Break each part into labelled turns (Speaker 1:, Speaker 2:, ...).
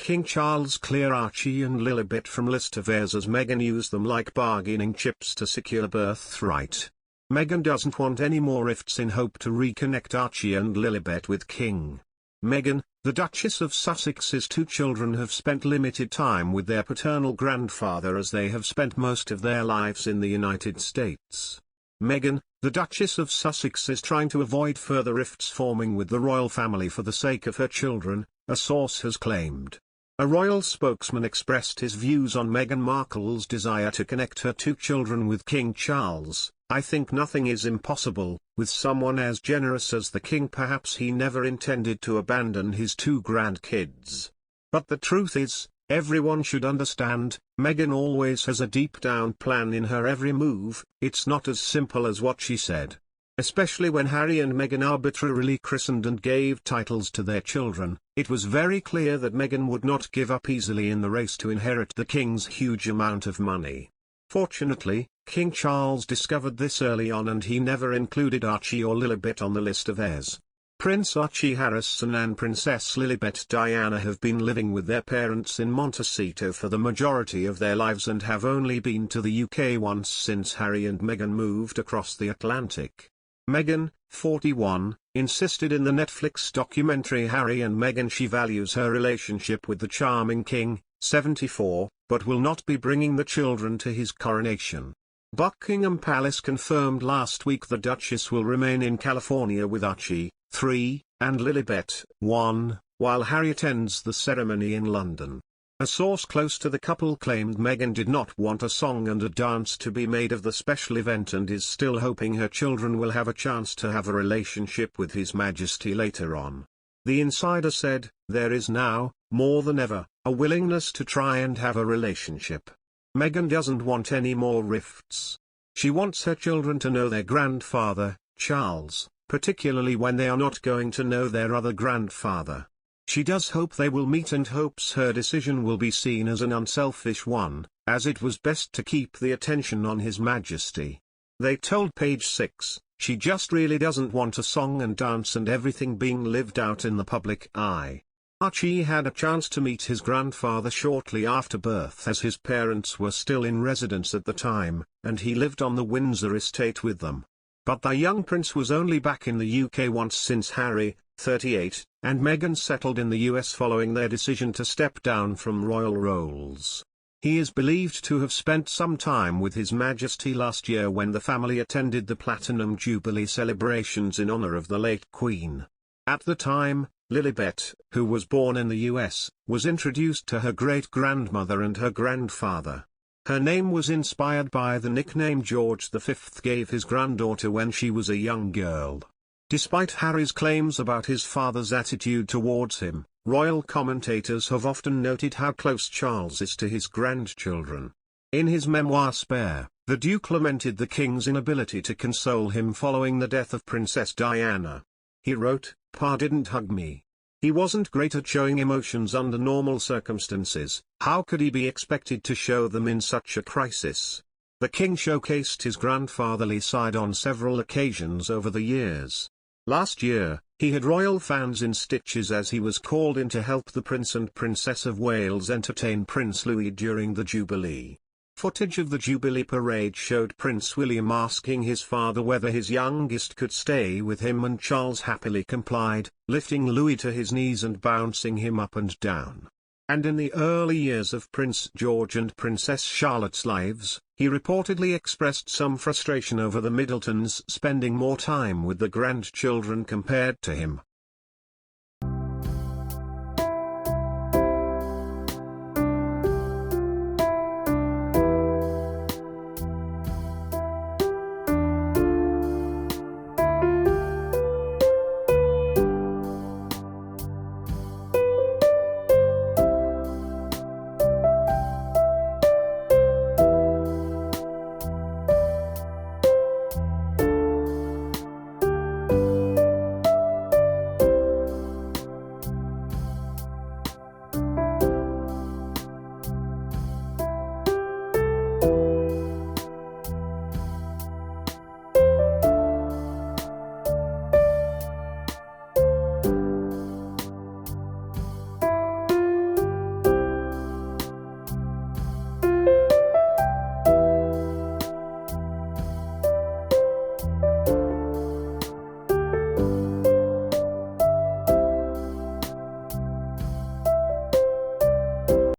Speaker 1: King Charles clear Archie and Lilibet from list of heirs as Meghan used them like bargaining chips to secure birthright. Meghan doesn't want any more rifts in hope to reconnect Archie and Lilibet with King. Meghan, the Duchess of Sussex's two children have spent limited time with their paternal grandfather as they have spent most of their lives in the United States. Meghan, the Duchess of Sussex is trying to avoid further rifts forming with the royal family for the sake of her children, a source has claimed. A royal spokesman expressed his views on Meghan Markle's desire to connect her two children with King Charles. I think nothing is impossible, with someone as generous as the king. Perhaps he never intended to abandon his two grandkids. But the truth is, everyone should understand, Meghan always has a deep-down plan in her every move. It's not as simple as what she said. Especially when Harry and Meghan arbitrarily christened and gave titles to their children, it was very clear that Meghan would not give up easily in the race to inherit the king's huge amount of money. Fortunately, King Charles discovered this early on and he never included Archie or Lilibet on the list of heirs. Prince Archie Harrison and Princess Lilibet Diana have been living with their parents in Montecito for the majority of their lives and have only been to the UK once since Harry and Meghan moved across the Atlantic. Meghan, 41, insisted in the Netflix documentary Harry and Meghan she values her relationship with the charming king, 74, but will not be bringing the children to his coronation. Buckingham Palace confirmed last week the Duchess will remain in California with Archie, 3, and Lilibet, 1, while Harry attends the ceremony in London. A source close to the couple claimed Meghan did not want a song and a dance to be made of the special event and is still hoping her children will have a chance to have a relationship with His Majesty later on. The insider said, "There is now, more than ever, a willingness to try and have a relationship. Meghan doesn't want any more rifts. She wants her children to know their grandfather, Charles, particularly when they are not going to know their other grandfather. She does hope they will meet and hopes her decision will be seen as an unselfish one, as it was best to keep the attention on His Majesty." They told Page 6, "She just really doesn't want a song and dance and everything being lived out in the public eye." Archie had a chance to meet his grandfather shortly after birth as his parents were still in residence at the time, and he lived on the Windsor estate with them. But the young prince was only back in the UK once since Harry, 38, and Meghan settled in the US following their decision to step down from royal roles. He is believed to have spent some time with His Majesty last year when the family attended the Platinum Jubilee celebrations in honor of the late Queen. At the time, Lilibet, who was born in the US, was introduced to her great-grandmother and her grandfather. Her name was inspired by the nickname George V gave his granddaughter when she was a young girl. Despite Harry's claims about his father's attitude towards him, royal commentators have often noted how close Charles is to his grandchildren. In his memoir Spare, the Duke lamented the king's inability to console him following the death of Princess Diana. He wrote, "Pa didn't hug me. He wasn't great at showing emotions under normal circumstances. How could he be expected to show them in such a crisis?" The king showcased his grandfatherly side on several occasions over the years. Last year, he had royal fans in stitches as he was called in to help the Prince and Princess of Wales entertain Prince Louis during the Jubilee. Footage of the Jubilee parade showed Prince William asking his father whether his youngest could stay with him, and Charles happily complied, lifting Louis to his knees and bouncing him up and down. And in the early years of Prince George and Princess Charlotte's lives, he reportedly expressed some frustration over the Middletons spending more time with the grandchildren compared to him.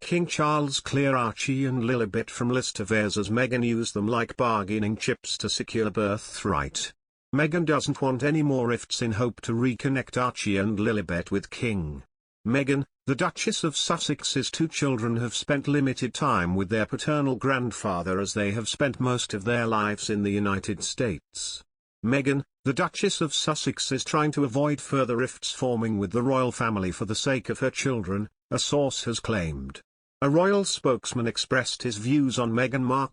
Speaker 1: King Charles clear Archie and Lilibet from list of heirs as Meghan used them like bargaining chips to secure birthright. Meghan doesn't want any more rifts in hope to reconnect Archie and Lilibet with King. Meghan, the Duchess of Sussex's two children have spent limited time with their paternal grandfather as they have spent most of their lives in the United States. Meghan, the Duchess of Sussex is trying to avoid further rifts forming with the royal family for the sake of her children, a source has claimed. A royal spokesman expressed his views on Meghan Markle